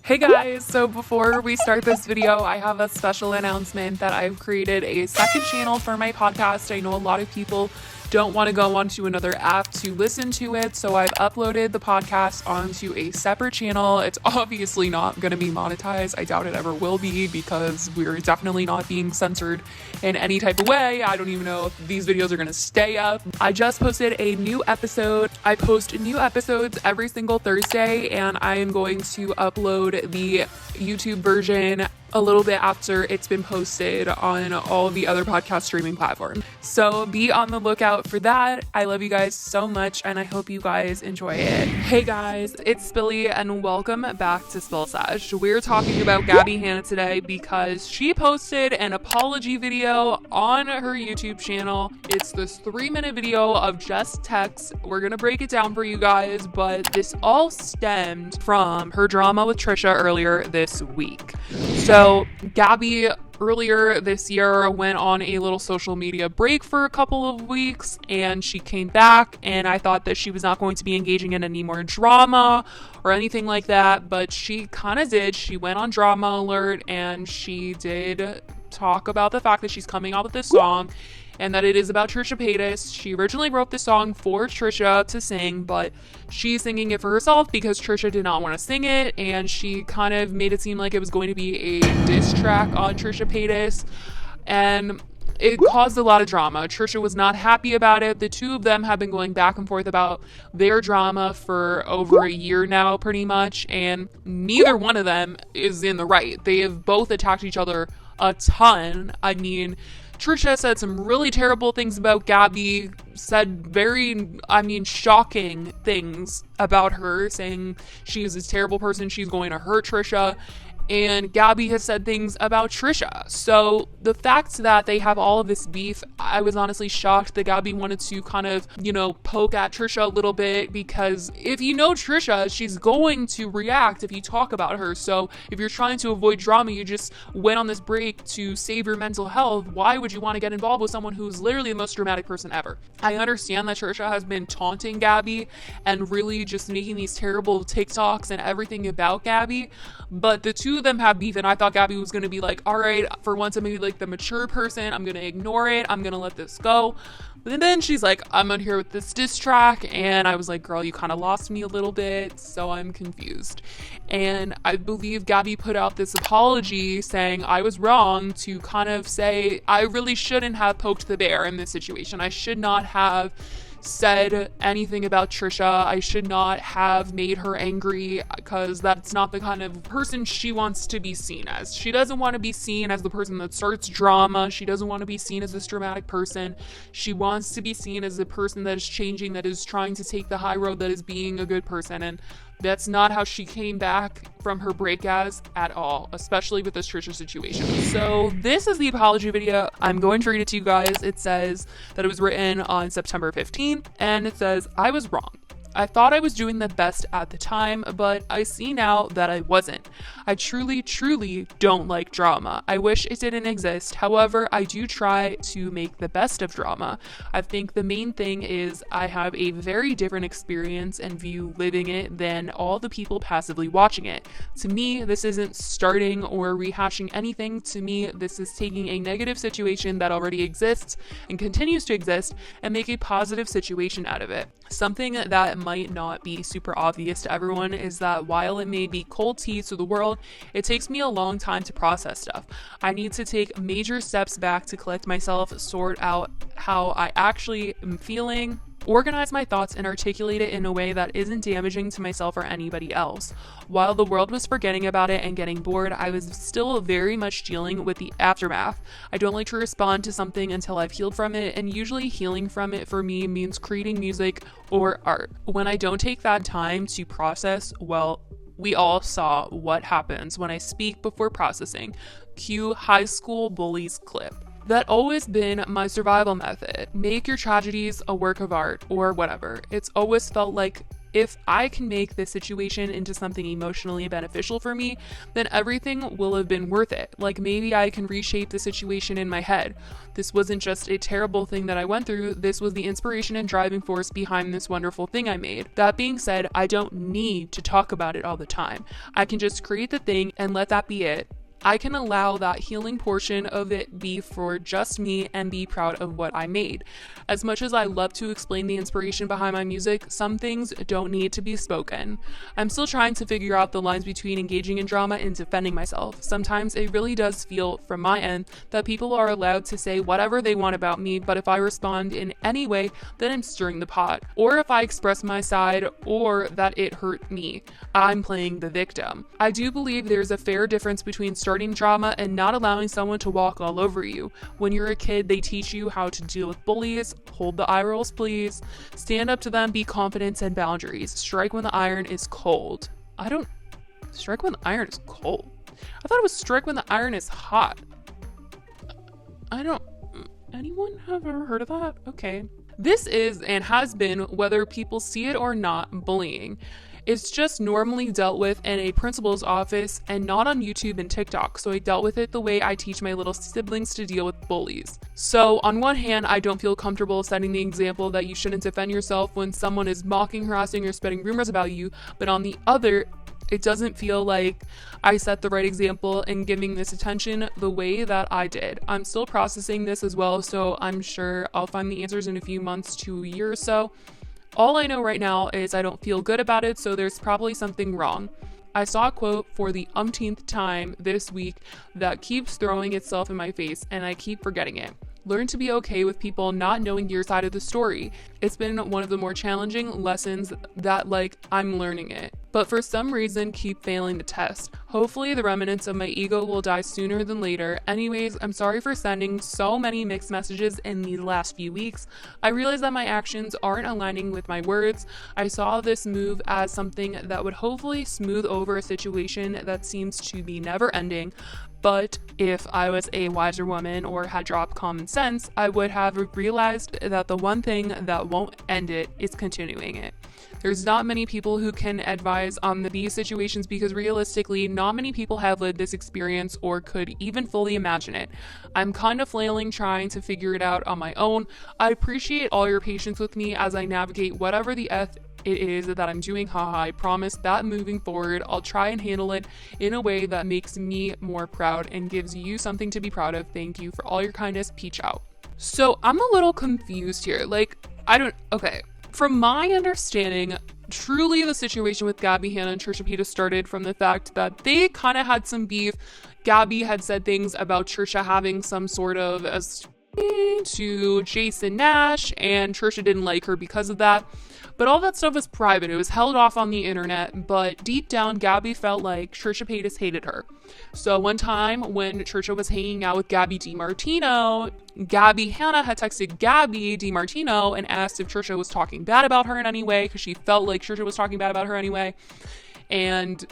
Hey guys, so before we start this video, I have a special announcement that I've created a second channel for my podcast. I know a lot of people don't want to go onto another app to listen to it, so I've uploaded the podcast onto a separate channel. It's obviously not going to be monetized. I doubt it ever will be because we're definitely not being censored in any type of way. I don't even know if these videos are going to stay up. I just posted a new episode. I post new episodes every single Thursday, and I am going to upload the YouTube version a little bit after it's been posted on all the other podcast streaming platforms. So be on the lookout for that. I love you guys so much and I hope you guys enjoy it. Hey guys, it's Spilly and welcome back to Spill Sesh. We're talking about Gabbie Hanna today because she posted an apology video on her YouTube channel. It's this 3-minute video of just text. We're gonna break it down for you guys, but this all stemmed from her drama with Trisha earlier this week. So Gabbie earlier this year went on a little social media break for a couple of weeks and she came back, and I thought that she was not going to be engaging in any more drama or anything like that, but she kind of did. She went on Drama Alert and she did talk about the fact that she's coming out with this song and that it is about Trisha Paytas. She originally wrote the song for Trisha to sing, but she's singing it for herself because Trisha did not want to sing it, and she kind of made it seem like it was going to be a diss track on Trisha Paytas, and it caused a lot of drama. Trisha was not happy about it. The two of them have been going back and forth about their drama for over a year now, pretty much, and neither one of them is in the right. They have both attacked each other a ton. I mean, Trisha said some really terrible things about Gabbie, said very, shocking things about her, saying she is this terrible person, she's going to hurt Trisha. And Gabbie has said things about Trisha. So the fact that they have all of this beef, I was honestly shocked that Gabbie wanted to kind of, poke at Trisha a little bit, because if you know Trisha, she's going to react if you talk about her. So if you're trying to avoid drama, you just went on this break to save your mental health, why would you want to get involved with someone who's literally the most dramatic person ever? I understand that Trisha has been taunting Gabbie and really just making these terrible TikToks and everything about Gabbie, but the two of them have beef, and I thought Gabbie was going to be like, all right, for once I'm maybe like the mature person, I'm going to ignore it, I'm going to let this go. But then she's like, I'm on here with this diss track, and I was like, girl, you kind of lost me a little bit, so I'm confused. And I believe Gabbie put out this apology saying I was wrong, to kind of say I really shouldn't have poked the bear in this situation. I should not have said anything about Trisha. I should not have made her angry, because that's not the kind of person she wants to be seen as. She doesn't want to be seen as the person that starts drama. She doesn't want to be seen as this dramatic person. She wants to be seen as the person that is changing, that is trying to take the high road, that is being a good person. And that's not how she came back from her break as at all, especially with this Trisha situation. So this is the apology video. I'm going to read it to you guys. It says that it was written on September 15th, and it says, I was wrong. I thought I was doing the best at the time, but I see now that I wasn't. I truly, truly don't like drama. I wish it didn't exist. However, I do try to make the best of drama. I think the main thing is I have a very different experience and view living it than all the people passively watching it. To me, this isn't starting or rehashing anything. To me, this is taking a negative situation that already exists and continues to exist and make a positive situation out of it. Something that might not be super obvious to everyone is that while it may be cold tea to the world, it takes me a long time to process stuff. I need to take major steps back to collect myself, sort out how I actually am feeling, organize my thoughts, and articulate it in a way that isn't damaging to myself or anybody else. While the world was forgetting about it and getting bored, I was still very much dealing with the aftermath. I don't like to respond to something until I've healed from it, and usually healing from it for me means creating music or art. When I don't take that time to process, well, we all saw what happens when I speak before processing. Cue high school bullies clip. That always been my survival method. Make your tragedies a work of art or whatever. It's always felt like if I can make this situation into something emotionally beneficial for me, then everything will have been worth it. Like maybe I can reshape the situation in my head. This wasn't just a terrible thing that I went through. This was the inspiration and driving force behind this wonderful thing I made. That being said, I don't need to talk about it all the time. I can just create the thing and let that be it. I can allow that healing portion of it be for just me and be proud of what I made. As much as I love to explain the inspiration behind my music, some things don't need to be spoken. I'm still trying to figure out the lines between engaging in drama and defending myself. Sometimes it really does feel, from my end, that people are allowed to say whatever they want about me, but if I respond in any way, then I'm stirring the pot. Or if I express my side, or that it hurt me, I'm playing the victim. I do believe there's a fair difference between starting drama and not allowing someone to walk all over you. When you're a kid, they teach you how to deal with bullies, hold the eye rolls please, stand up to them, be confident, and boundaries. Strike when the iron is cold. Strike when the iron is cold. I thought it was strike when the iron is hot. Anyone have ever heard of that? Okay. This is and has been, whether people see it or not, bullying. It's just normally dealt with in a principal's office and not on YouTube and TikTok, so I dealt with it the way I teach my little siblings to deal with bullies. So on one hand, I don't feel comfortable setting the example that you shouldn't defend yourself when someone is mocking, harassing, or spreading rumors about you, but on the other, it doesn't feel like I set the right example in giving this attention the way that I did. I'm still processing this as well, so I'm sure I'll find the answers in a few months to a year or so. All I know right now is I don't feel good about it, so there's probably something wrong. I saw a quote for the umpteenth time this week that keeps throwing itself in my face, and I keep forgetting it. Learn to be okay with people not knowing your side of the story. It's been one of the more challenging lessons that, I'm learning it. But for some reason, keep failing the test. Hopefully, the remnants of my ego will die sooner than later. Anyways, I'm sorry for sending so many mixed messages in these last few weeks. I realize that my actions aren't aligning with my words. I saw this move as something that would hopefully smooth over a situation that seems to be never ending. But if I was a wiser woman or had dropped common sense, I would have realized that the one thing that won't end it is continuing it. There's not many people who can advise on these situations because realistically, not many people have lived this experience or could even fully imagine it. I'm kind of flailing trying to figure it out on my own. I appreciate all your patience with me as I navigate whatever the it is that I'm doing. Haha, I promise that moving forward, I'll try and handle it in a way that makes me more proud and gives you something to be proud of. Thank you for all your kindness. Peach out. So I'm a little confused here. Okay. From my understanding, truly the situation with Gabbie Hanna and Trisha Paytas started from the fact that they kind of had some beef. Gabbie had said things about Trisha having some sort of to Jason Nash, and Trisha didn't like her because of that. But all that stuff was private. It was held off on the internet, but deep down, Gabbie felt like Trisha Paytas hated her. So one time when Trisha was hanging out with Gabby DiMartino, Gabbie Hanna had texted Gabby DiMartino and asked if Trisha was talking bad about her in any way, because she felt like Trisha was talking bad about her anyway. And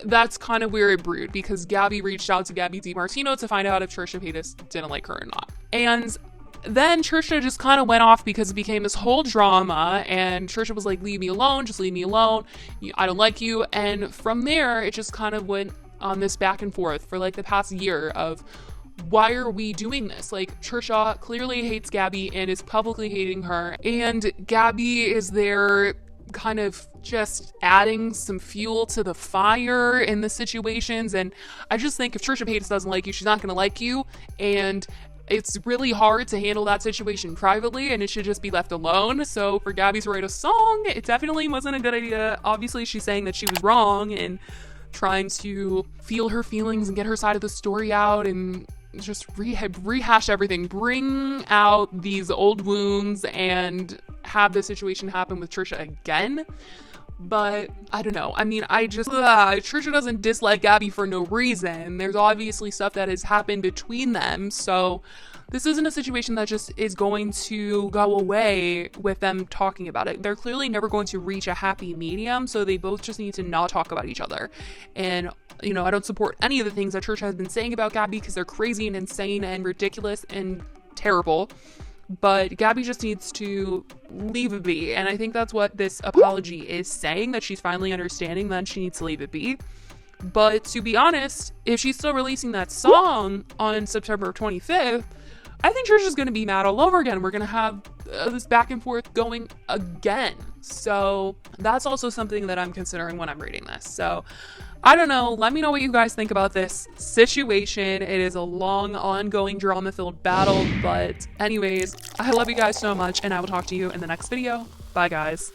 that's kind of where it brewed, because Gabby reached out to Gabby DiMartino to find out if Trisha Paytas didn't like her or not. And then Trisha just kind of went off because it became this whole drama, and Trisha was like, leave me alone, just leave me alone, I don't like you. And from there, it just kind of went on this back and forth for the past year of, why are we doing this? Trisha clearly hates Gabby and is publicly hating her, and Gabby is there kind of just adding some fuel to the fire in the situations. And I just think if Trisha Paytas doesn't like you, she's not going to like you, and it's really hard to handle that situation privately, and it should just be left alone. So for Gabby to write a song, it definitely wasn't a good idea. Obviously, she's saying that she was wrong and trying to feel her feelings and get her side of the story out and just rehash everything, bring out these old wounds and have the situation happen with Trisha again. But I don't know. I mean, Trisha doesn't dislike Gabby for no reason. There's obviously stuff that has happened between them. So this isn't a situation that just is going to go away with them talking about it. They're clearly never going to reach a happy medium. So they both just need to not talk about each other. And, I don't support any of the things that Trisha has been saying about Gabby because they're crazy and insane and ridiculous and terrible. but Gabbie just needs to leave it be. And I think that's what this apology is saying, that she's finally understanding that she needs to leave it be. But to be honest, if she's still releasing that song on September 25th, I think Trish is going to be mad all over again. We're going to have this back and forth going again. So that's also something that I'm considering when I'm reading this. So I don't know. Let me know what you guys think about this situation. It is a long, ongoing, drama-filled battle. But anyways, I love you guys so much, and I will talk to you in the next video. Bye, guys.